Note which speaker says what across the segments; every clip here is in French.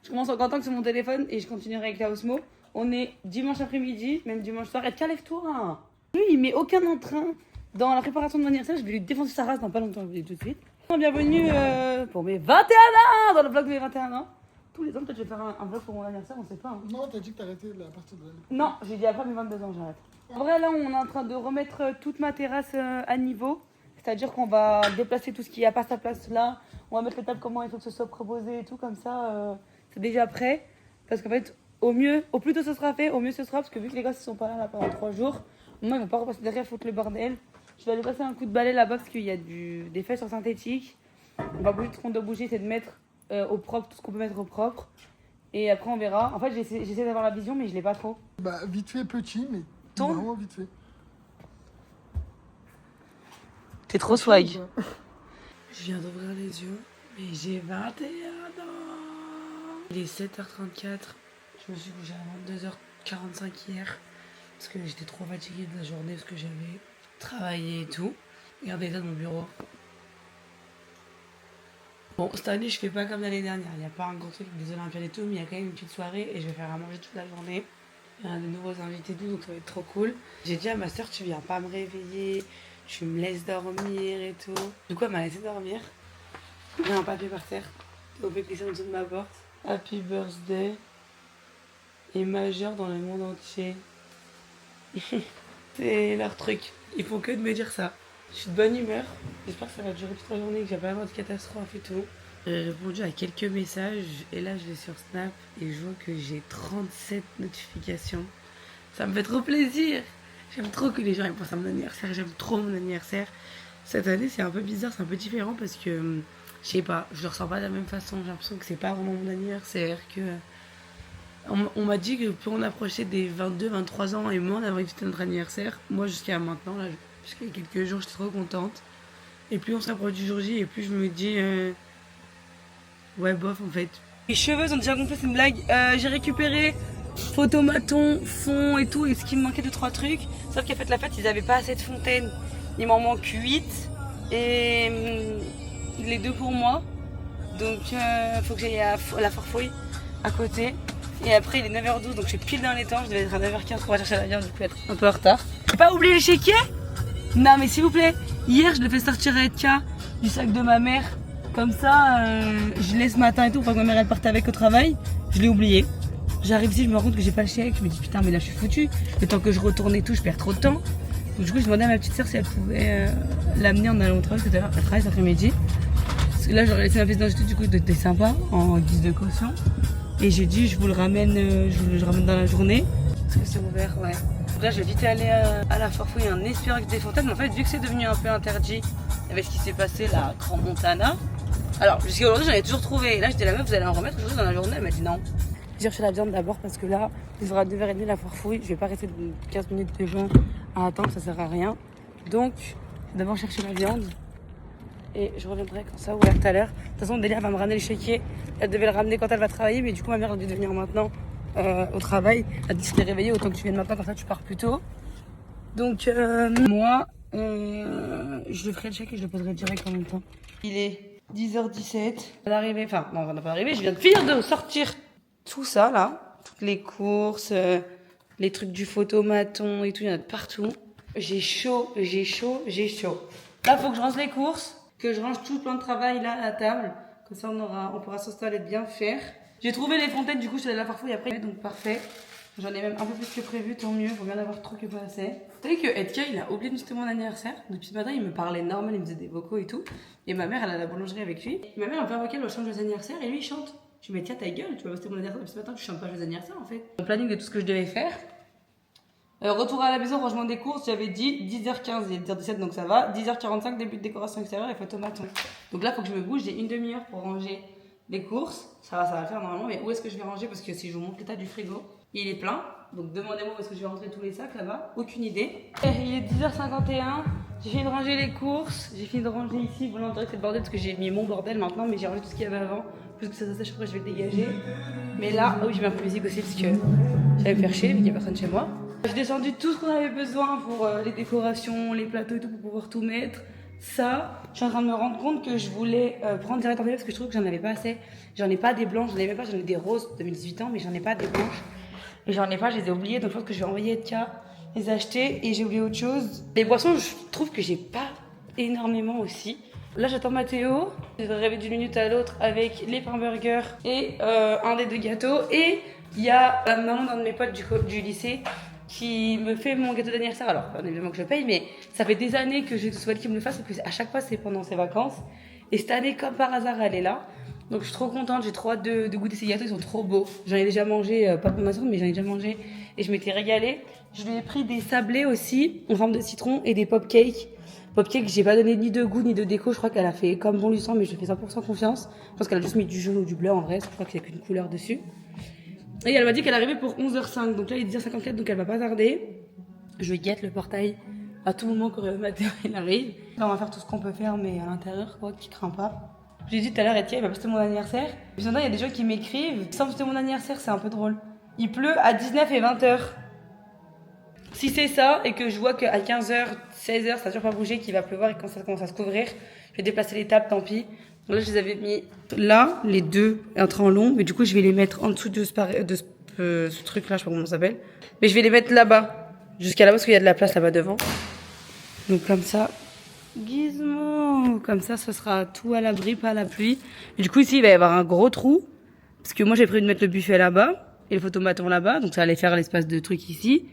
Speaker 1: Je commence en comptant sur mon téléphone et je continuerai avec la Osmo. On est dimanche après-midi, même dimanche soir. Et lève-toi. Lui, il met aucun entrain dans la préparation de mon anniversaire. Je vais lui défoncer sa race dans pas longtemps, je vous le dis tout de suite. Bienvenue pour mes 21 ans, dans le vlog de mes 21 ans. Tous les ans, peut-être je vais faire un vlog pour mon anniversaire, on sait pas. Hein.
Speaker 2: Non, t'as dit que t'arrêtais à partir de l'année.
Speaker 1: Non, j'ai dit après mes 22 ans, j'arrête. En vrai, là, on est en train de remettre toute ma terrasse à niveau. C'est-à-dire qu'on va déplacer tout ce qui n'a pas sa place là. On va mettre les tables comment il faut que ce soit proposé et tout, comme ça, c'est déjà prêt. Parce qu'en fait, au plus tôt ce sera fait, au mieux ce sera. Parce que vu que les gars ne sont pas là pendant 3 jours, moi, ils vont pas repasser derrière, foutre le bordel. Je vais aller passer un coup de balai là-bas parce qu'il y a des fesses en synthétique. On va bouger tout ce qu'on doit bouger, c'est de mettre au propre tout ce qu'on peut mettre au propre. Et après, on verra. En fait, j'essaie d'avoir la vision, mais je l'ai pas trop.
Speaker 2: Bah, vite fait petit, mais
Speaker 1: Tourne.
Speaker 2: vraiment vite fait.
Speaker 1: T'es trop swag. Je viens d'ouvrir les yeux, mais j'ai 21 ans. Il est 7h34. Je me suis couchée à 22h45 hier. Parce que j'étais trop fatiguée de la journée, parce que j'avais travaillé et tout. Regardez l'état de mon bureau. Bon, cette année, je fais pas comme l'année dernière. Il n'y a pas un gros truc des Olympiades et tout, mais il y a quand même une petite soirée et je vais faire à manger toute la journée. Il y a de nouveaux invités et tout, donc ça va être trop cool. J'ai dit à ma soeur, tu viens pas me réveiller, tu me laisses dormir et tout. Du coup, elle m'a laissé dormir. Il y a un papier par terre. Au fait, glisser en dessous de ma porte. Happy birthday. Et majeur dans le monde entier. C'est leur truc. Ils font que de me dire ça. Je suis de bonne humeur. J'espère que ça va durer toute la journée, que j'ai pas avoir de catastrophe et tout. J'ai répondu à quelques messages et là je vais sur Snap et je vois que j'ai 37 notifications. Ça me fait trop plaisir. J'aime trop que les gens pensent à mon anniversaire. J'aime trop mon anniversaire. Cette année c'est un peu bizarre, c'est un peu différent parce que je sais pas, je le ressens pas de la même façon. J'ai l'impression que c'est pas vraiment mon anniversaire, que on m'a dit que plus on approchait des 22-23 ans et moins d'avoir évité notre anniversaire, moi jusqu'à maintenant, là, jusqu'à quelques jours, j'étais trop contente. Et plus on s'approche du jour J, et plus je me dis, ouais, bof en fait. Les cheveux sont déjà gonflés, c'est une blague. J'ai récupéré photomaton, fond et tout, et ce qui me manquait 2-3 trucs. Sauf qu'à fait, la fête, ils avaient pas assez de fontaines. Il m'en manque 8, et les 2 pour moi. Donc, faut que j'aille à la Forfouille à côté. Et après, il est 9h12, donc je suis pile dans les temps. Je devais être à 9h15 pour aller chercher l'avion, du coup, être un peu en retard. J'ai pas oublié les chéquiers? Non, mais s'il vous plaît, hier, je l'ai fait sortir à Edka du sac de ma mère. Comme ça, je l'ai ce matin et tout, pour que ma mère elle partait avec au travail. Je l'ai oublié. J'arrive ici, je me rends compte que j'ai pas le chèque. Je me dis, putain, mais là, je suis foutue. Le temps que je retourne et tout, je perds trop de temps. Donc, du coup, je demandais à ma petite soeur si elle pouvait l'amener en allant au travail, parce que elle travaille cet après-midi. Parce que là, j'aurais laissé ma pièce d'identité, du coup, c'était sympa, en guise de caution. Et j'ai dit, je vous le ramène, je ramène dans la journée. Parce que c'est ouvert, ouais. Donc là, je vais vite aller à la Forfouille en espérant que des fontaines. Mais en fait, vu que c'est devenu un peu interdit avec ce qui s'est passé là, à Grand Montana. Alors, jusqu'à aujourd'hui, j'en ai toujours trouvé. Et là, j'étais la meuf, vous allez en remettre aujourd'hui dans la journée. Elle m'a dit non. J'ai cherché la viande d'abord parce que là, il sera 2h30 la Forfouille. Je vais pas rester 15 minutes devant à attendre, ça sert à rien. Donc, je vais d'abord chercher la viande. Et je reviendrai quand ça a ouvert tout à l'heure. De toute façon, Delia va me ramener le chéquier. Elle devait le ramener quand elle va travailler, mais du coup, ma mère a dû venir maintenant au travail. Elle a dit, je t'ai réveillée, autant que tu viennes maintenant, comme ça tu pars plus tôt. Donc, moi, je le ferai le chèque et je le poserai direct en même temps. Il est 10h17. On est arrivé, enfin, non, on n'a pas arrivé. Je viens de finir de sortir tout ça, là. Toutes les courses, les trucs du photomaton et tout, il y en a de partout. J'ai chaud. Là, faut que je range les courses. Que je range tout le plan de travail là à la table. Comme ça, on pourra s'installer bien faire. J'ai trouvé les fontaines, du coup, je suis allée à la Farfouille après. Donc, parfait. J'en ai même un peu plus que prévu, tant mieux. Faut bien avoir trop que pas assez. Vous savez que Edka, il a oublié justement mon anniversaire. Depuis ce matin, il me parlait normal, il me faisait des vocaux et tout. Et ma mère, elle a la boulangerie avec lui. Et ma mère, elle me fait un vocal, elle change les anniversaires et lui, il chante. Je me dis, tiens, ta gueule, tu vas poster mon anniversaire depuis ce matin, tu chantes pas les anniversaires en fait. Le planning de tout ce que je devais faire. Retour à la maison, rangement des courses, j'avais dit 10h15, il est 10h17 donc ça va. 10h45, début de décoration extérieure et photomaton. Donc là, il faut que je me bouge, j'ai une demi-heure pour ranger les courses. Ça va le faire normalement, mais où est-ce que je vais ranger? Parce que si je vous montre l'état du frigo, il est plein. Donc demandez-moi où est-ce que je vais rentrer tous les sacs là-bas, aucune idée. Il est 10h51, j'ai fini de ranger les courses, j'ai fini de ranger ici. Bon, là on dirait que c'est le bordel parce que j'ai mis mon bordel maintenant, mais j'ai rangé tout ce qu'il y avait avant. Plus que ça sèche, après je vais le dégager. Mais là, oui, j'ai mis un peu de musique aussi parce que j'allais me faire chier, vu qu'il n'y a personne chez moi. J'ai descendu tout ce qu'on avait besoin pour les décorations, les plateaux et tout pour pouvoir tout mettre. Ça, je suis en train de me rendre compte que je voulais prendre direct en télé parce que je trouve que j'en avais pas assez. J'en ai pas des blanches, j'en ai même pas, j'en ai des roses de 2018 ans, mais j'en ai pas des blanches. Et j'en ai pas, je les ai oubliées, donc je pense que je vais envoyer Edka les acheter. Et j'ai oublié autre chose. Les boissons, je trouve que j'ai pas énormément aussi. Là, j'attends Mathéo. Je vais rêver d'une minute à l'autre avec les pains burgers et un des 2 gâteaux. Et il y a la maman d'un de mes potes du lycée qui me fait mon gâteau d'anniversaire. Alors, bien évidemment que je paye, mais ça fait des années que je souhaite qu'il me le fasse parce que à chaque fois, c'est pendant ses vacances. Et cette année, comme par hasard, elle est là. Donc, je suis trop contente. J'ai trop hâte de goûter ces gâteaux. Ils sont trop beaux. J'en ai déjà mangé, pas pour ma soeur, mais j'en ai déjà mangé. Et je m'étais régalée. Je lui ai pris des sablés aussi, en forme de citron, et des pop-cakes. Pop-cakes, j'ai pas donné ni de goût ni de déco. Je crois qu'elle a fait comme bon lui semble, mais je lui fais 100% confiance. Je pense qu'elle a juste mis du jaune ou du bleu en vrai. Je crois qu'il n'y a qu'une couleur dessus. Et elle m'a dit qu'elle arrivait pour 11h05. Donc là, il est 10h54, donc elle va pas tarder. Je guette le portail à tout moment quand Mathéo il arrive. Là, on va faire tout ce qu'on peut faire, mais à l'intérieur, quoi, qui craint pas. Je lui ai dit tout à l'heure, Etienne, il va poster mon anniversaire. Puis maintenant, il y a des gens qui m'écrivent. Sans poster mon anniversaire, c'est un peu drôle. Il pleut à 19 et 20h. Si c'est ça, et que je vois qu'à 15h, 16h, ça n'a toujours pas bougé, qu'il va pleuvoir et que ça commence à se couvrir, je vais déplacer les tables, tant pis. Donc là, je les avais mis là, les deux, entre en long, mais du coup, je vais les mettre en dessous de ce truc-là, je sais pas comment ça s'appelle. Mais je vais les mettre là-bas, jusqu'à là-bas, parce qu'il y a de la place là-bas devant. Donc comme ça, Gizmo, comme ça, ce sera tout à l'abri, pas à la pluie. Et du coup, ici, il va y avoir un gros trou, parce que moi, j'ai prévu de mettre le buffet là-bas, et le photomaton là-bas, donc ça allait faire l'espace de trucs ici.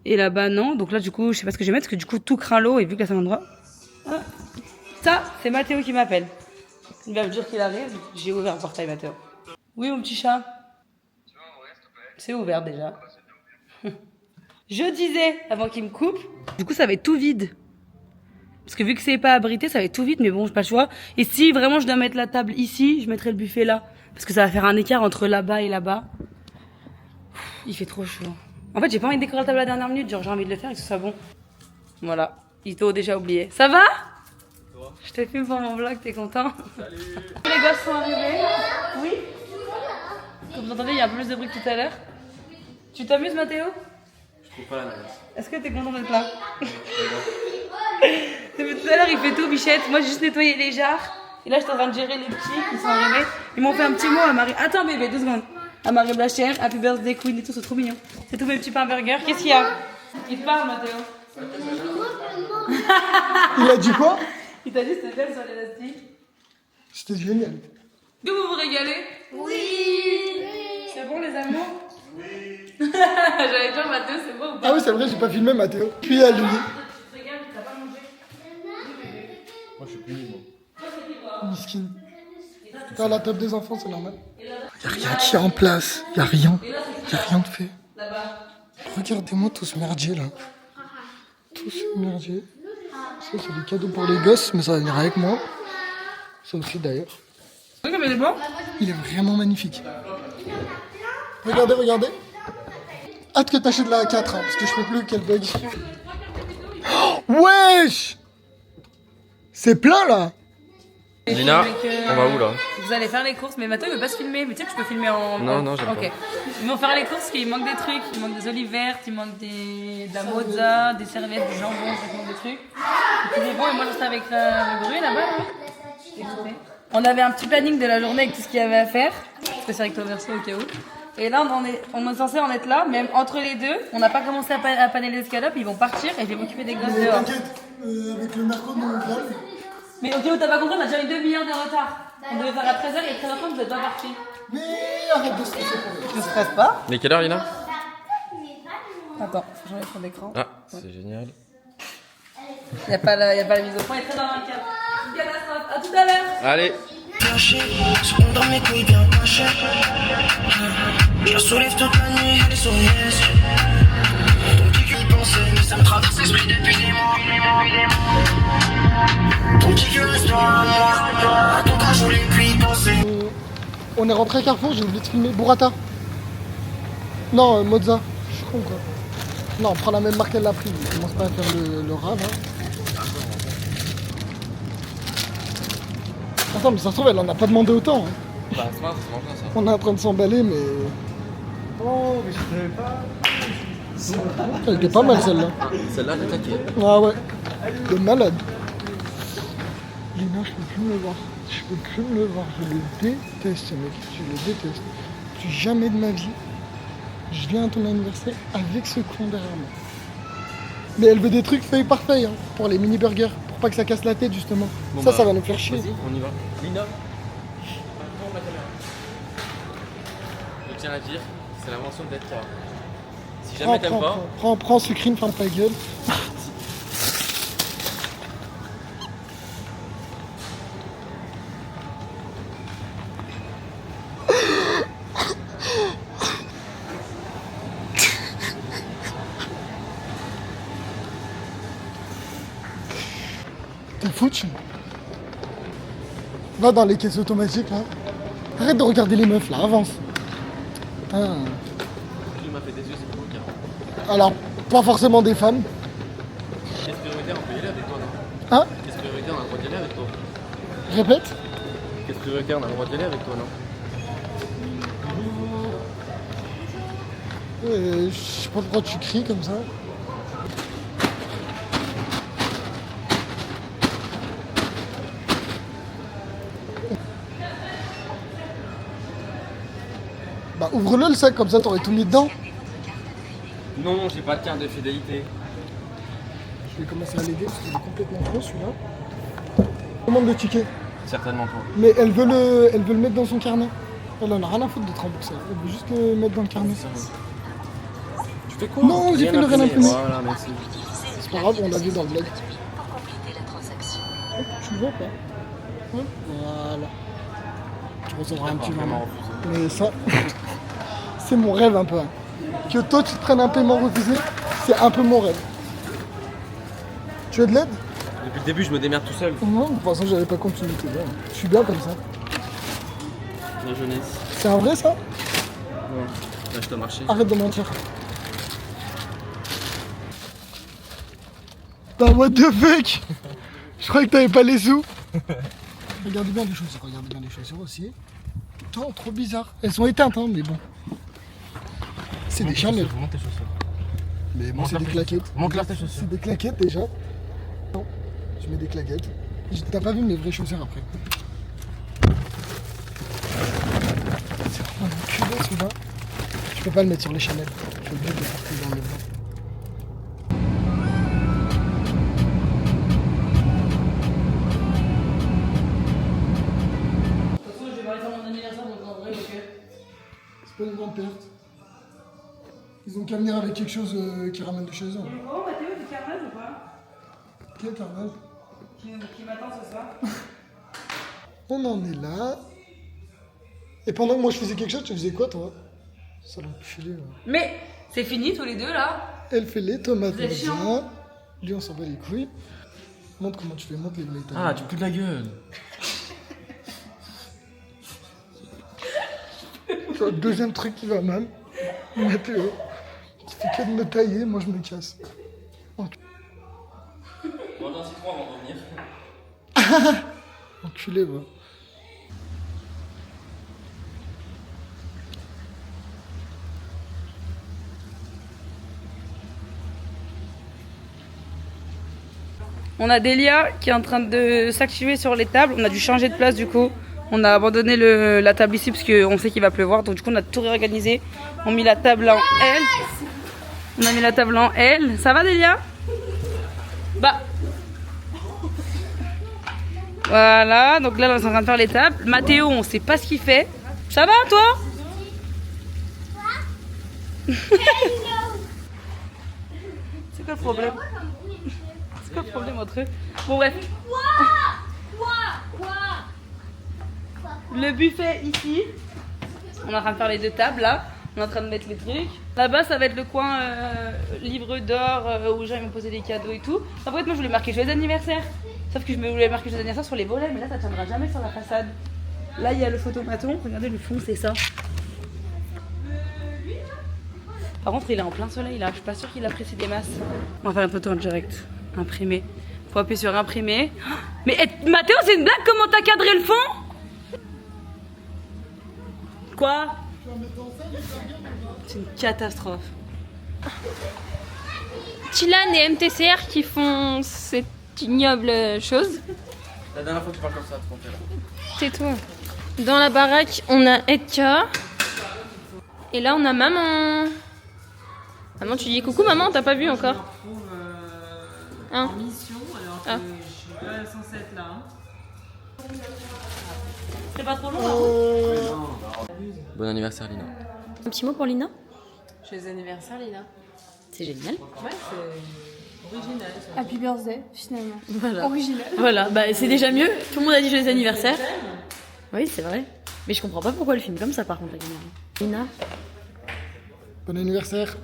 Speaker 1: Et là-bas, non. Donc là, du coup, je sais pas ce que je vais mettre, parce que du coup, tout craint l'eau, et vu que là, c'est un endroit... Ah. Ça, c'est Mathéo qui m'appelle. Il va me dire qu'il arrive. J'ai ouvert le portail, Mathéo. Oui, mon petit chat. C'est ouvert déjà. Je disais, avant qu'il me coupe, du coup, ça va être tout vide. Parce que vu que c'est pas abrité, ça va être tout vide, mais bon, j'ai pas le choix. Et si vraiment je dois mettre la table ici, je mettrai le buffet là. Parce que ça va faire un écart entre là-bas et là-bas. Il fait trop chaud. En fait, j'ai pas envie de décorer la table à la dernière minute, genre j'ai envie de le faire et que ce soit bon. Voilà, Ito déjà oublié. Ça va? Je te filme pour mon vlog, t'es content? Salut. Les gosses sont arrivés. Oui. Comme vous entendez, il y a un peu plus de bruit que tout à l'heure. Tu t'amuses, Mathéo?
Speaker 3: Je trouve pas la même.
Speaker 1: Est-ce que t'es content d'être là? Depuis tout à l'heure, il fait tout, bichette. Moi, j'ai juste nettoyé les jarres. Et là, j'étais en train de gérer les petits qui sont arrivés. Ils m'ont fait un petit mot à Marie. Attends, bébé, 2 secondes. À Marie Blachère, Happy Birthday Queen et tout, c'est trop mignon. C'est tous mes petits pains burgers. Qu'est-ce qu'il y a? Il te parle, Mathéo.
Speaker 2: Il a dit quoi?
Speaker 1: Il t'a dit c'était belle sur l'élastique.
Speaker 2: C'était génial.
Speaker 1: Que vous vous régalez? Oui. C'est bon, les amours? Oui. J'allais dire, Mathéo, c'est bon ou pas?
Speaker 2: Ah oui, c'est vrai, j'ai pas filmé Mathéo. Puis à lui.
Speaker 1: Tu te régales, t'as pas mangé?
Speaker 3: Moi, je suis puni, moi.
Speaker 2: Miskin. Dans la table des enfants, c'est normal. Y'a rien qui est en place. Y'a rien. Y'a rien de fait.
Speaker 1: Là-bas.
Speaker 2: Regardez-moi tout ce merdier là. Tout ce merdier. Ça, c'est des cadeaux pour les gosses, mais ça va venir avec moi. Ça aussi d'ailleurs.
Speaker 1: Oui, comme il est bon?
Speaker 2: Il est vraiment magnifique. Regardez, regardez. Hâte que t'achètes la A4, hein, parce que je peux plus qu'elle bug. Oh, wesh! C'est plein là!
Speaker 3: Lina, on va où là?
Speaker 1: Vous allez faire les courses, mais Mathéo il veut pas se filmer. Mais tu sais que je peux filmer en.
Speaker 3: Non, non, j'aime
Speaker 1: Ok. Ils vont faire les courses parce qu'il manque des trucs. Il manque des olives vertes, il manque de la mozza, des serviettes, du jambon, il manque des trucs. Et puis bon, et moi je suis avec le bruit là-bas. Là. Écoutez. On avait un petit planning de la journée avec tout ce qu'il y avait à faire. Parce que c'est avec le verso au cas où. Et là, on est censé en être là, même entre les deux. On n'a pas commencé à paner les escalopes, ils vont partir et je vais m'occuper des gosses dehors.
Speaker 2: T'inquiète, avec le mercredi, on vlog.
Speaker 1: Mais au cas où t'as pas compris, on a déjà une demi-heure de retard. On devait faire à 13h et à 13h30, vous êtes pas partis.
Speaker 2: Mais arrête de stresser pour lui.
Speaker 1: Je ne stresse pas.
Speaker 3: Mais quelle heure, Lina?
Speaker 1: Attends, faut que j'enlève ton écran.
Speaker 3: Ah, c'est génial.
Speaker 1: Y a pas la mise au point, il est très dans un cadre. Une catastrophe. À tout à l'heure.
Speaker 3: Allez.
Speaker 4: On dans mes couilles bien cachées. Je la soulève toute la nuit, elle est sur yes. Ton petit cul y pensait, mais ça me traverse l'esprit depuis des mois. Ton petit cul reste dans moi. À ton cas, je voulais plus y penser.
Speaker 2: On est rentré à Carrefour, j'ai oublié de filmer. Burrata. Non, Mozza. Je suis con quoi. Non, on prend la même marque qu'elle l'a pris. On commence pas à faire le rave. Hein. Attends, mais ça se trouve, elle en a pas demandé autant. Hein.
Speaker 3: Bah, c'est pas, c'est bien ça.
Speaker 2: On est en train de s'emballer, mais.
Speaker 3: Oh, mais je savais pas.
Speaker 2: Elle était pas mal celle-là.
Speaker 3: Celle-là, j'ai attaqué.
Speaker 2: Ah ouais. De malade. Lina, je peux plus me le voir. Je peux plus me le voir. Je le déteste, ce mec. Je le déteste. Plus jamais de ma vie, je viens à ton anniversaire avec ce con derrière moi. Mais elle veut des trucs feuille par feuille, hein, pour les mini burgers, pour pas que ça casse la tête justement.
Speaker 3: Bon
Speaker 2: ça,
Speaker 3: bah,
Speaker 2: ça va nous faire chier.
Speaker 3: Vas-y, on y va. Lina, tourne la caméra. Je tiens à dire, c'est l'invention de Dead 3. Si jamais t'aimes pas,
Speaker 2: Prends, Sucrine, ferme ta gueule. T'es foutu. Va dans les caisses automatiques là. Arrête de regarder les meufs là, avance. Putain.
Speaker 3: tu m'as fait des yeux, c'est pour le cas.
Speaker 2: Alors, pas forcément des femmes.
Speaker 3: Qu'est-ce prioritaire, on peut y aller avec toi, non?
Speaker 2: Hein?
Speaker 3: Qu'est-ce prioritaire, on a le droit d'y aller avec toi?
Speaker 2: Répète.
Speaker 3: Qu'est-ce prioritaire, on a le droit d'y aller avec toi, non?
Speaker 2: Je sais pas pourquoi tu cries comme ça. Bah ouvre-le le sac, comme ça t'aurais tout mis dedans.
Speaker 3: Non, j'ai pas de carte de fidélité.
Speaker 2: Je vais commencer à l'aider parce qu'il est complètement faux celui-là. Demande le ticket.
Speaker 3: Certainement pas.
Speaker 2: Mais elle veut le mettre dans son carnet. Elle en a rien à foutre de te rembourser. Elle veut juste le mettre dans le carnet.
Speaker 3: Tu fais quoi?
Speaker 2: Non, j'ai fait le rien imprimé.
Speaker 3: Voilà, merci.
Speaker 2: C'est pas grave, on l'a vu dans le blog. Oh, tu le vois pas? Ouais. Voilà. Tu recevras un petit
Speaker 3: Vraiment
Speaker 2: moment.
Speaker 3: refusé.
Speaker 2: Mais ça, c'est mon rêve un peu. Hein. Que toi tu te prennes un paiement refusé, c'est un peu mon rêve. Tu veux de l'aide?
Speaker 3: Depuis le début, je me démerde tout seul.
Speaker 2: Non, de toute façon, j'avais pas continué tout bien. Je suis bien comme ça.
Speaker 3: La jeunesse.
Speaker 2: C'est un vrai ça?
Speaker 3: Non. Là, je t'ai marché.
Speaker 2: Arrête de mentir. Bah what the fuck? Je croyais que t'avais pas les sous. Regardez bien les chaussures, regardez bien les chaussures aussi. Putain, trop bizarre. Elles sont éteintes, hein, mais bon. C'est des Chanel.
Speaker 3: Monte tes chaussures.
Speaker 2: Mais moi,
Speaker 3: Montre
Speaker 2: c'est
Speaker 3: leur
Speaker 2: des
Speaker 3: tes
Speaker 2: claquettes.
Speaker 3: Montre leur tes chaussures.
Speaker 2: C'est des claquettes déjà. Non, je mets des claquettes. T'as pas vu mes vraies chaussures après. C'est vraiment un culot celui-là. Je peux pas le mettre sur les Chanel. Je suis obligé de le porter dans le blanc. C'est pas une grande perte. Ils ont qu'à venir avec quelque chose qui ramène de chez eux.
Speaker 1: Oh, Mathéo, du carnage ou pas?
Speaker 2: Quel carnage?
Speaker 1: Qui m'attend ce soir?
Speaker 2: On en est là. Et pendant que moi je faisais quelque chose, tu faisais quoi toi? Ça l'enculé.
Speaker 1: Mais c'est fini tous les deux là?
Speaker 2: Elle fait les tomates
Speaker 1: Vous êtes chiant.
Speaker 2: bien. Lui on s'en bat les couilles. Montre comment tu fais, montre les vrais tomates.
Speaker 3: Ah, tu peux de la gueule.
Speaker 2: C'est le deuxième truc qui va mal. Mathéo, qui fait que de me tailler, moi je me casse.
Speaker 3: Mange un citron avant de revenir.
Speaker 2: Enculé, va.
Speaker 1: On a Delia qui est en train de s'activer sur les tables. On a dû changer de place du coup. On a abandonné la table ici parce qu'on sait qu'il va pleuvoir. Donc du coup on a tout réorganisé. On a mis la table en L. On a mis la table en L. Ça va Delia? Bah. Voilà. Donc là on est en train de faire les tables. Mathéo on sait pas ce qu'il fait. Ça va toi? C'est quoi le problème? C'est quoi le problème entre eux? Bon bref. Le buffet ici. On est en train de faire les deux tables là. On est en train de mettre les trucs. Là-bas ça va être le coin livre d'or où les gens ils vont poser des cadeaux et tout. Après moi je voulais marquer joyeux anniversaire. Sauf que je voulais marquer joyeux anniversaire sur les volets. Mais là ça tiendra jamais sur la façade. Là il y a le photomaton. Regardez le fond c'est ça. Par contre il est en plein soleil là. Je suis pas sûre qu'il apprécie des masses. On va faire une photo en direct. Imprimer. Faut appuyer sur imprimer. Mais Mathéo c'est une blague comment t'as cadré le fond? Quoi? C'est une catastrophe.
Speaker 5: Tilan et MTCR qui font cette ignoble chose.
Speaker 3: La dernière fois que tu parles comme ça, tu comptais là.
Speaker 5: Tais-toi. Dans la baraque, on a Edka. Et là, on a maman. Maman, tu dis coucou maman, t'as pas vu encore?
Speaker 1: Je me retrouve
Speaker 5: Hein
Speaker 1: en mission alors que
Speaker 5: Ah.
Speaker 1: je suis pas censée être là. Hein. C'est pas trop long
Speaker 3: Bon anniversaire, Lina.
Speaker 5: Un petit mot pour Lina?
Speaker 1: Joyeux anniversaire Lina.
Speaker 5: C'est génial.
Speaker 1: Ouais, c'est original. Ça.
Speaker 5: Happy birthday, finalement.
Speaker 6: Voilà.
Speaker 5: Original.
Speaker 6: Voilà, bah c'est déjà mieux. Tout le monde a dit joyeux anniversaire. Oui, c'est vrai. Mais je comprends pas pourquoi le film comme ça par contre la caméra. Lina.
Speaker 2: Bon anniversaire.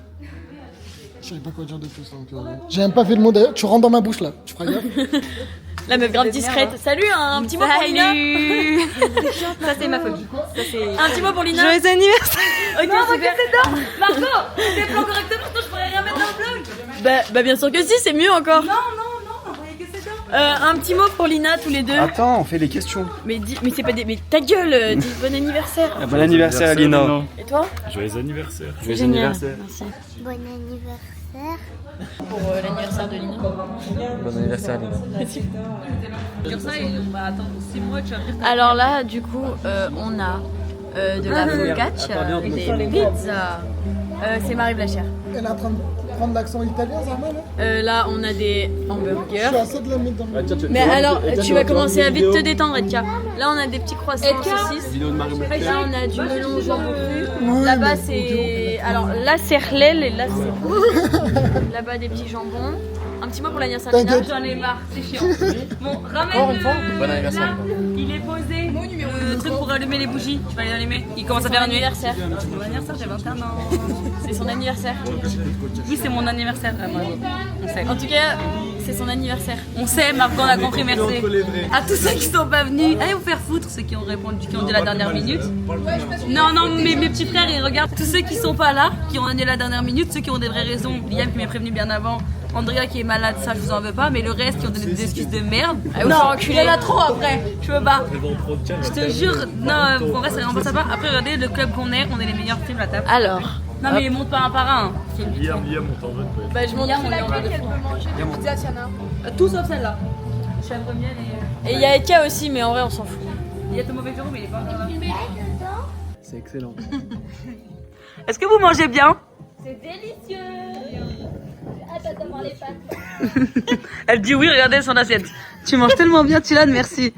Speaker 2: Je savais pas quoi dire de plus. Donc, j'ai même pas fait le mot d'ailleurs. Tu rentres dans ma bouche là. Tu feras gaffe.
Speaker 6: La meuf grave discrète. Salut, un petit mot pour Lina.
Speaker 5: Ça, c'est ma phobie. Ça, c'est...
Speaker 6: Un petit mot pour Lina.
Speaker 5: Joyeux anniversaire.
Speaker 6: Ok, super. Marco, déploie correctement, sinon je pourrais rien mettre dans le vlog. Bah bien sûr que si, c'est mieux encore. Non, on voyait que c'est ça. Un petit mot pour Lina, tous les deux.
Speaker 7: Attends, on fait les questions.
Speaker 6: Mais c'est pas des... Mais ta gueule, dis bon anniversaire.
Speaker 7: Bon anniversaire, Alina.
Speaker 6: Et toi?
Speaker 7: Joyeux anniversaire.
Speaker 6: C'est
Speaker 7: Joyeux
Speaker 6: génial.
Speaker 7: anniversaire.
Speaker 6: Merci.
Speaker 8: Bon anniversaire.
Speaker 6: Pour l'anniversaire de Lina.
Speaker 3: Bon anniversaire, Lina.
Speaker 1: Comme ça, on va attendre 6 mois, tu vas me dire.
Speaker 6: Alors là, du coup, on a de la focaccia, des pizzas. C'est Marie Blachère.
Speaker 2: Elle est en train de prendre l'accent italien, Zarma là.
Speaker 6: Là, on a des
Speaker 2: Je suis
Speaker 6: hamburgers.
Speaker 2: assez de la mettre dans le.
Speaker 6: Mais alors, tu vas commencer à vite te détendre, Edka. Là, on a des petits croissants saucisses. Là, on a du melon jambon cru. Là-bas, c'est... Alors, là, c'est Rlel et là, c'est... Là-bas, des petits jambons. Un petit mot pour l'anniversaire de Lina.
Speaker 2: T'inquiète.
Speaker 1: J'en ai marre, c'est chiant. Bon, ramène
Speaker 3: Bon anniversaire, Lina.
Speaker 1: Il est posé. Le truc pour allumer les bougies. Tu vas les allumer. Il commence à faire nuit.
Speaker 6: anniversaire.
Speaker 1: Bon anniversaire, j'ai 21 ans.
Speaker 6: C'est son anniversaire.
Speaker 1: Oui, c'est mon anniversaire, vraiment. On sait.
Speaker 6: En tout cas, c'est son anniversaire.
Speaker 1: On sait, Marc, on a compris, merci. À tous ceux qui sont pas venus, allez vous faire foutre, ceux qui ont répondu, qui ont dit la dernière minute. Non, mais mes petits frères, ils regardent. Tous ceux qui sont pas là, qui ont annulé la dernière minute, ceux qui ont des vraies raisons. Liam qui m'a prévenu bien avant. Andrea qui est malade, ça je vous en veux pas, mais le reste qui ont donné des excuses de merde. Non, il y en a trop après, je peux pas. Je te jure, non, en vrai ça vraiment pas sympa. Après, regardez le club qu'on est les meilleurs films à table.
Speaker 6: Alors,
Speaker 1: Non, mais monte pas un par un.
Speaker 7: Liam, on t'en veut.
Speaker 6: bah, je montre.
Speaker 1: Tout sauf celle-là. Chèvre miel et.
Speaker 6: Et il y a Edka aussi, mais en vrai, on s'en fout.
Speaker 1: Il y a ton mauvais Jérôme, mais il est pas encore là.
Speaker 7: C'est excellent.
Speaker 1: Est-ce que vous mangez bien?
Speaker 5: C'est délicieux. Hâte d'avoir les pâtes.
Speaker 1: Elle dit oui, regardez son assiette. Tu manges tellement bien, Tilane, merci.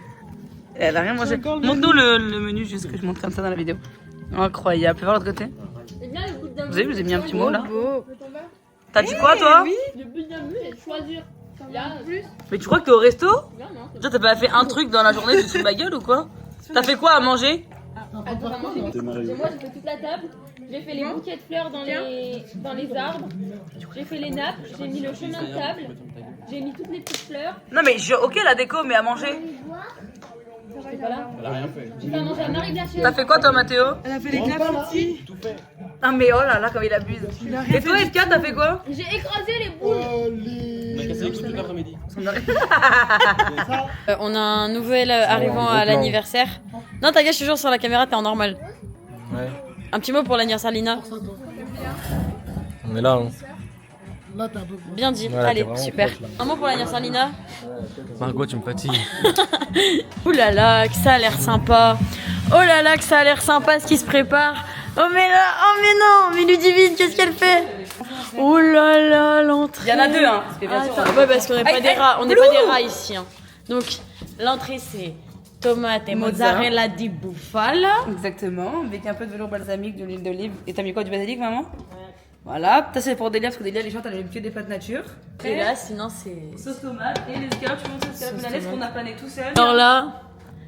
Speaker 1: Elle a rien mangé. Montre-nous le menu, juste que je montre comme ça dans la vidéo. Incroyable. Fais voir l'autre côté. Vous avez vu, je vous ai mis un petit mot là. T'as dit quoi toi?
Speaker 5: Le but d'un but, c'est de choisir. Il y a plus.
Speaker 1: Mais tu crois que t'es au resto? Déjà, t'as pas fait un truc dans la journée, tu te fous de ma gueule ou quoi? T'as fait quoi à manger?
Speaker 5: Moi, j'ai fait toute la table. J'ai fait les bouquets de fleurs dans les arbres. J'ai fait les nappes. J'ai mis le chemin de table. J'ai mis toutes les petites fleurs.
Speaker 1: Non mais ok la déco, mais à manger.
Speaker 5: Voilà. J'ai fait à manger à Marie Blachère.
Speaker 1: T'as fait quoi toi Mathéo?
Speaker 2: Elle a fait les clafoutis.
Speaker 1: Ah mais oh là là, comme il abuse. Et toi Edka, t'as fait quoi?
Speaker 5: J'ai écrasé les boules.
Speaker 6: On a un nouvel arrivant à l'anniversaire. Non, ta gueule, je te jure, sur la caméra, t'es en normal.
Speaker 3: Ouais.
Speaker 6: Un petit mot pour l'anniversaire de Lina.
Speaker 3: On est là, hein.
Speaker 2: Là, t'es un peu.
Speaker 6: Bien dit.
Speaker 3: Voilà, t'es
Speaker 6: Allez,
Speaker 3: vraiment
Speaker 6: super.
Speaker 3: proche, là.
Speaker 6: Un mot pour l'anniversaire de Lina.
Speaker 3: Margot, tu me fatigues.
Speaker 6: Ouh là là, que ça a l'air sympa. Oh là là, que ça a l'air sympa ce qui se prépare. Oh mais là, oh mais non, mais Ludivine, qu'est-ce qu'elle fait? Oh là là, l'entrée.
Speaker 1: Il y en a deux hein. Parce que bien sûr,
Speaker 6: Attends, ouais, parce qu'on n'est pas
Speaker 1: Aïe,
Speaker 6: des
Speaker 1: aïe,
Speaker 6: rats, on n'est
Speaker 1: blou.
Speaker 6: pas des rats ici. Hein. Donc, l'entrée c'est tomate et mozzarella di bufala.
Speaker 1: Exactement, avec un peu de velours balsamique, de l'huile d'olive. Et t'as mis quoi, du basilic, maman? Ouais. Voilà, ça c'est pour Delia, parce que Delia, les gens, t'as que des pâtes nature.
Speaker 6: Et là, sinon c'est.
Speaker 1: Sauce tomate et les escalopes, tu montres les escalopes milanaises qu'on a plané tout seul.
Speaker 6: Alors là,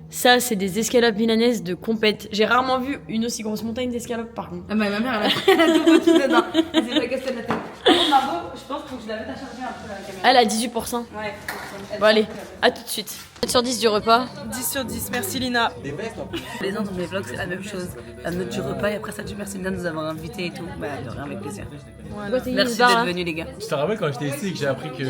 Speaker 6: ça c'est des escalopes milanaises de compète. J'ai rarement vu une aussi grosse montagne d'escalopes par contre.
Speaker 1: Ah bah ma mère, elle a tout petit dedans. Elle s'est pas cassé la tête. Par contre, Margot, je pense que je la mette à charger un peu la caméra.
Speaker 6: Elle a 18%.
Speaker 1: Ouais.
Speaker 6: Bon allez, à tout de suite. 7 sur 10 du repas.
Speaker 1: 10 sur 10, merci Lina. Les gens dans mes vlogs, c'est la même chose. La note du repas et après ça, tu merci Lina de nous avoir invités et tout. Bah, de rien, avec plaisir. Merci d'être venus, les gars.
Speaker 9: Tu te rappelles quand j'étais ici et que j'ai appris que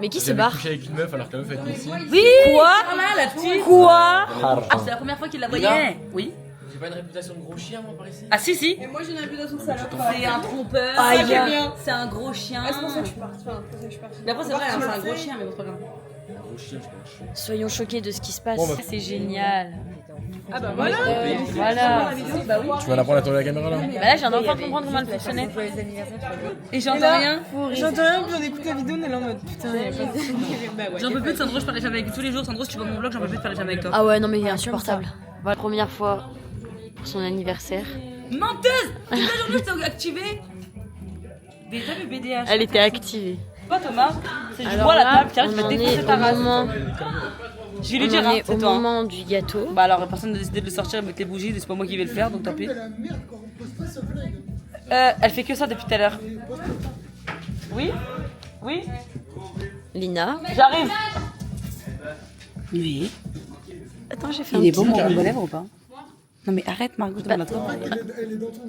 Speaker 6: Mais qui se
Speaker 9: j'avais
Speaker 6: barre?
Speaker 9: couché avec une meuf alors que la meuf était ici?
Speaker 1: Oui.
Speaker 6: Quoi?
Speaker 1: Carla, la petite.
Speaker 6: Quoi?
Speaker 1: Ah, c'est la première fois qu'il la voyait. Oui.
Speaker 3: J'ai pas une réputation de gros chien, moi, par ici.
Speaker 1: Ah si si.
Speaker 5: Et moi, j'ai une réputation de salope.
Speaker 1: C'est un trompeur.
Speaker 6: Aïe.
Speaker 1: C'est un gros chien.
Speaker 5: C'est pour ça que je suis partie.
Speaker 1: Mais après c'est vrai, hein, c'est un gros chien, mais bon, c'est pas grave.
Speaker 6: Soyons choqués de ce qui se passe.
Speaker 2: Bon, bah.
Speaker 6: C'est génial.
Speaker 5: Ah bah voilà.
Speaker 6: Voilà.
Speaker 5: Bah oui.
Speaker 9: Tu vas l'apprendre à tourner la caméra là?
Speaker 6: Bah là, je viens d'enfin comprendre comment elle fonctionnait.
Speaker 5: Et j'entends rien. J'entends rien, puis on écoute la vidéo, on est là en mode putain, y a pas de. Bah ouais.
Speaker 1: J'en peux plus de Sandro, je parle jamais avec tous les jours. Sandro, si tu vois mon vlog, j'en peux plus de parler jamais avec toi.
Speaker 6: Ah ouais, non mais il est insupportable. Voilà, première fois pour son anniversaire.
Speaker 1: Menteuse! Toute la journée, j'étais activée. T'as vu BDH?
Speaker 6: Elle était activée.
Speaker 1: Toi, Thomas, c'est du
Speaker 6: Alors
Speaker 1: bois à la
Speaker 6: là,
Speaker 1: table, tiens, je
Speaker 6: on
Speaker 1: vais
Speaker 6: en
Speaker 1: défoncer
Speaker 6: est
Speaker 1: ta
Speaker 6: au
Speaker 1: race.
Speaker 6: moment,
Speaker 1: Je vais lui
Speaker 6: on
Speaker 1: dire,
Speaker 6: en
Speaker 1: hein,
Speaker 6: est
Speaker 1: c'est
Speaker 6: au
Speaker 1: toi. hein.
Speaker 6: moment du gâteau.
Speaker 1: Bah alors, personne n'a décidé de le sortir avec les bougies, c'est pas moi qui vais le faire, donc tant pis.
Speaker 2: La merde quand on pose pas ce flag.
Speaker 1: Elle fait que ça depuis tout à l'heure. Oui? Oui?
Speaker 6: Lina.
Speaker 1: J'arrive. Oui.
Speaker 6: Attends, j'ai fait un
Speaker 1: Il est
Speaker 6: petit...
Speaker 1: bon mon rouge à lèvres ou pas? Non mais arrête Margot, je demande à toi.
Speaker 2: Elle est dans ton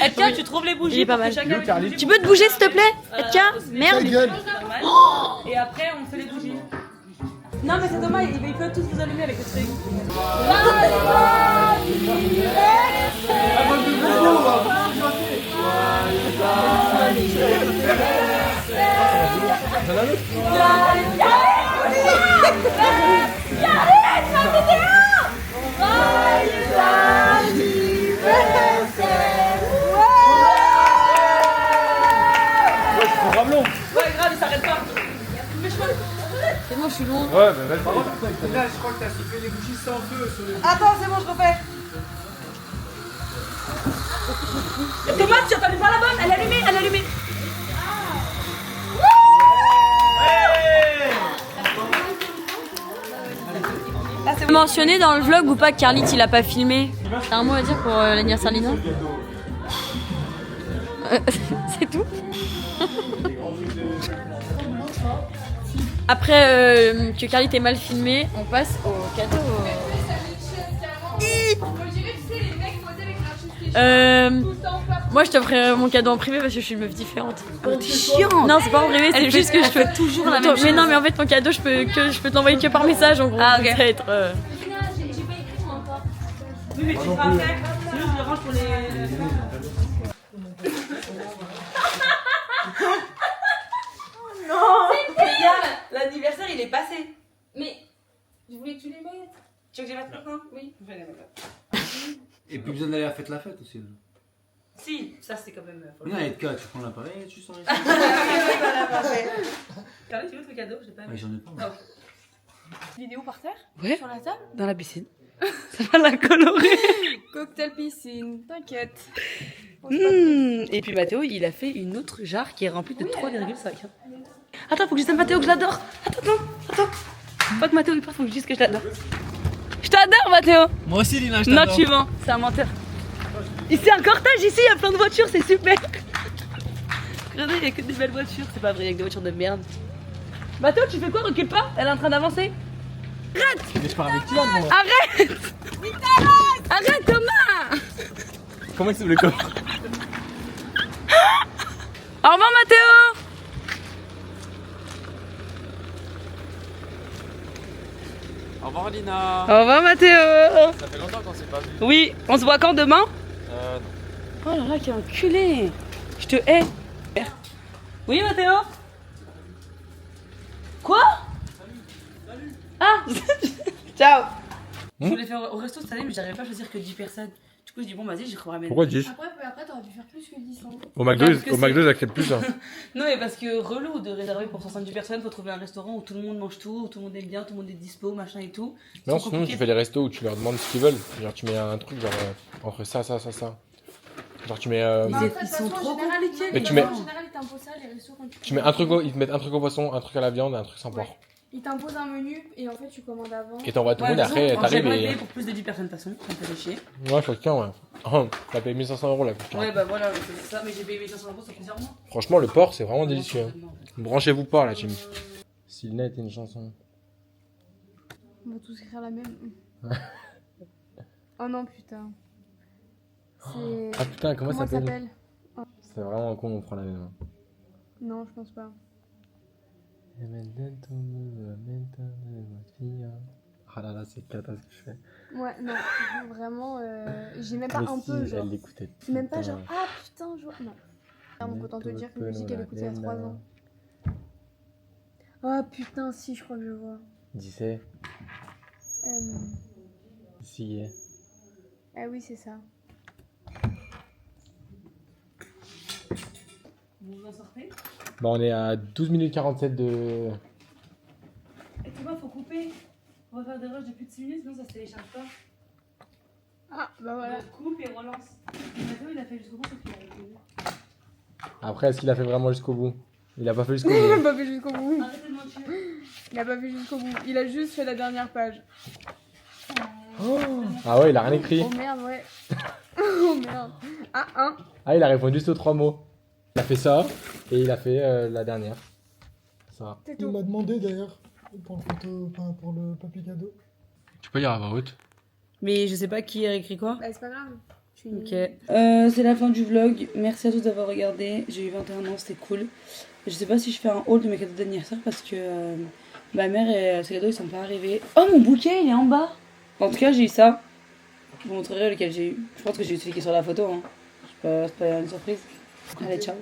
Speaker 1: Edka, tu trouves les bougies?
Speaker 6: Il est pas
Speaker 1: pour que
Speaker 6: mal.
Speaker 1: chacun ait une bougie
Speaker 6: Tu peux te bouger s'il te plaît, Edka? Merde.
Speaker 2: Ta gueule.
Speaker 1: normale. Et après, on fait les bougies. Non mais c'est dommage, ils peuvent tous vous allumer avec le truc. Ouais grave, il s'arrête pas.
Speaker 6: C'est bon, je suis loin.
Speaker 7: Ouais, bah vas-y.
Speaker 1: Attends, c'est bon, je refais. Thomas, tu entendais pas la bonne? Elle est allumée, elle est allumée.
Speaker 6: Mentionné dans le vlog ou pas que Carlit il a pas filmé? T'as un mot à dire pour l'anniversaire Lina? C'est tout. Après que Carlit ait mal filmé, on passe au cadeau. Moi je t'offrirai mon cadeau en privé parce que je suis une meuf différente.
Speaker 1: T'es chiante.
Speaker 6: Non, c'est pas en privé, c'est juste que je
Speaker 1: fais
Speaker 6: peux
Speaker 1: toujours la même chose.
Speaker 6: Mais non, mais en fait, ton cadeau, je peux te l'envoyer que par message en gros.
Speaker 1: Ah, ok.
Speaker 6: Ça va être,
Speaker 5: J'ai pas écrit moi encore.
Speaker 1: Oui, mais tu feras après. Sinon, je le range pour les. Non! L'anniversaire, il est passé.
Speaker 5: Mais je voulais que tu les mettes.
Speaker 1: Tu veux que je les mette maintenant?
Speaker 5: Oui.
Speaker 1: Je vais les mettre.
Speaker 3: Et plus besoin d'aller à la fête aussi.
Speaker 1: Si, ça c'est quand même.
Speaker 3: Non, Edka, tu prends l'appareil et tu sors ici.
Speaker 1: Carly, tu veux ton cadeau? Je l'ai pas vu.
Speaker 3: J'en ai pas.
Speaker 1: Ah,
Speaker 5: Vidéo par terre?
Speaker 1: Ouais.
Speaker 5: Sur la table?
Speaker 1: Dans la piscine. Ça va la colorer.
Speaker 5: Cocktail piscine, t'inquiète.
Speaker 1: Et puis Mathéo, il a fait une autre jarre qui est remplie de 3,5. Attends, faut que je dise à Mathéo que je l'adore. Attends. Pas que Mathéo il parte, faut que je dise que je l'adore. Je t'adore Mathéo.
Speaker 9: Moi aussi, Lina, je
Speaker 1: Non,
Speaker 9: t'adore.
Speaker 1: tu mens, c'est un menteur. Ici, un cortège, ici, il y a plein de voitures, c'est super. Regardez, il y a que des belles voitures, c'est pas vrai, il y a que des voitures de merde. Mathéo, tu fais quoi? Recule pas, elle est en train d'avancer.
Speaker 9: Mais je pars avec toi, moi.
Speaker 1: Arrête. Arrête Thomas.
Speaker 9: Comment il s'appelle le corps?
Speaker 1: Au revoir Mathéo.
Speaker 3: Au revoir, Lina.
Speaker 1: Au revoir Mathéo.
Speaker 3: Ça fait longtemps qu'on s'est pas vu.
Speaker 1: Oui, on se voit quand demain?
Speaker 3: Non.
Speaker 1: Oh là là, quel enculé. Je te hais. Oui Mathéo. Quoi? Ah. Ciao. Je voulais faire au resto cette année mais j'arrivais pas à choisir que 10 personnes. Du coup je dis bon vas-y je ramène.
Speaker 7: Pourquoi 10?
Speaker 5: Après t'aurais dû faire plus que 10 ans.
Speaker 7: Au McDo,
Speaker 1: Parce que
Speaker 7: au McDo, ils acceptent plus. Hein.
Speaker 1: Non mais parce que relou de réserver pour 70 personnes, faut trouver un restaurant où tout le monde mange tout, où tout le monde est bien, tout le monde est dispo, machin et tout.
Speaker 7: Non,
Speaker 1: C'est
Speaker 7: sinon
Speaker 1: compliqué.
Speaker 7: tu fais les restos où tu leur demandes ce qu'ils veulent. Genre tu mets un truc genre entre ça. Genre tu mets
Speaker 1: Ils sont trop compliqués.
Speaker 7: Mais tu mets-
Speaker 5: En général, ils t'imposent ça, les restos, quand
Speaker 7: tu mets un truc ils te mettent un truc au poisson, un truc à la viande et un truc sans porc.
Speaker 5: Ils t'imposent un menu et en fait, tu commandes avant.
Speaker 7: Et t'envoies tout le
Speaker 1: Ouais,
Speaker 7: monde et après
Speaker 1: j'ai
Speaker 7: t'arrives
Speaker 1: pas
Speaker 7: et
Speaker 1: payé pour plus de 10 personnes de toute façon, ça me fait chier.
Speaker 7: ouais, faut que ouais. Oh, t'as payé 1500 € là.
Speaker 1: Ouais bah voilà, c'est ça, mais j'ai payé 1500 € sur plusieurs mois.
Speaker 7: Franchement, le porc c'est vraiment délicieux. Hein. Branchez-vous pas la team. Si Lina était une chanson.
Speaker 5: On va tous écrire la même. Oh non, putain. C'est.
Speaker 7: Ah putain, comment ça
Speaker 5: ça
Speaker 7: s'appelle?
Speaker 5: s'appelle?
Speaker 7: C'est vraiment con, on prend la même.
Speaker 5: Non, je pense pas.
Speaker 7: Ah là là, c'est cata ce que je fais.
Speaker 5: Ouais, non, vraiment, j'ai même pas
Speaker 7: Mais
Speaker 5: un
Speaker 7: si,
Speaker 5: peu, genre.
Speaker 7: elle l'écoutait.
Speaker 5: C'est même pas
Speaker 7: putain.
Speaker 5: genre, ah putain, je vois. Non. Ah, bon, autant te dire que la musique, elle écoutait il y a 3 ans.
Speaker 6: Oh putain, si, je crois que je vois.
Speaker 7: Dis-c'est. Si.
Speaker 6: Ah oui, c'est ça.
Speaker 1: Vous en sortez?
Speaker 7: Bon, on est à 12 minutes 47 de...
Speaker 1: Et Thomas, faut couper. On va faire des rushs de plus de 6 minutes, sinon ça se télécharge pas.
Speaker 6: Ah, bah voilà.
Speaker 1: Donc coupe et relance. Mathéo, il a fait jusqu'au bout, sauf qu'il a arrêté.
Speaker 7: Après, est-ce qu'il a fait vraiment jusqu'au bout? Il a pas fait jusqu'au
Speaker 6: Il a
Speaker 7: bout.
Speaker 6: pas fait jusqu'au bout.
Speaker 1: Arrêtez de mentir.
Speaker 6: Il a pas fait jusqu'au bout. Il a juste fait la dernière page.
Speaker 7: Ah ouais, il a rien écrit.
Speaker 6: Oh merde, ouais. Oh merde. Ah, un.
Speaker 7: Ah, il a répondu juste aux 3 mots. Il a fait ça, et il a fait la dernière. Ça.
Speaker 6: C'est
Speaker 2: Il
Speaker 6: tout.
Speaker 2: m'a demandé d'ailleurs pour le photo, enfin, pour le papier cadeau.
Speaker 7: Tu peux lire à voix haute?
Speaker 1: Mais je sais pas qui a écrit quoi.
Speaker 6: Bah, c'est pas grave.
Speaker 1: Ok. C'est la fin du vlog. Merci à tous d'avoir regardé. J'ai eu 21 ans, c'était cool. Je sais pas si je fais un haul de mes cadeaux d'anniversaire parce que ma mère et ses cadeaux ils sont pas arrivés. Oh, mon bouquet il est en bas. En tout cas, j'ai eu ça. Je vous montrerai lequel j'ai eu. Je pense que j'ai eu celui qui est sur la photo. Hein. C'est pas une surprise. Allez, ciao.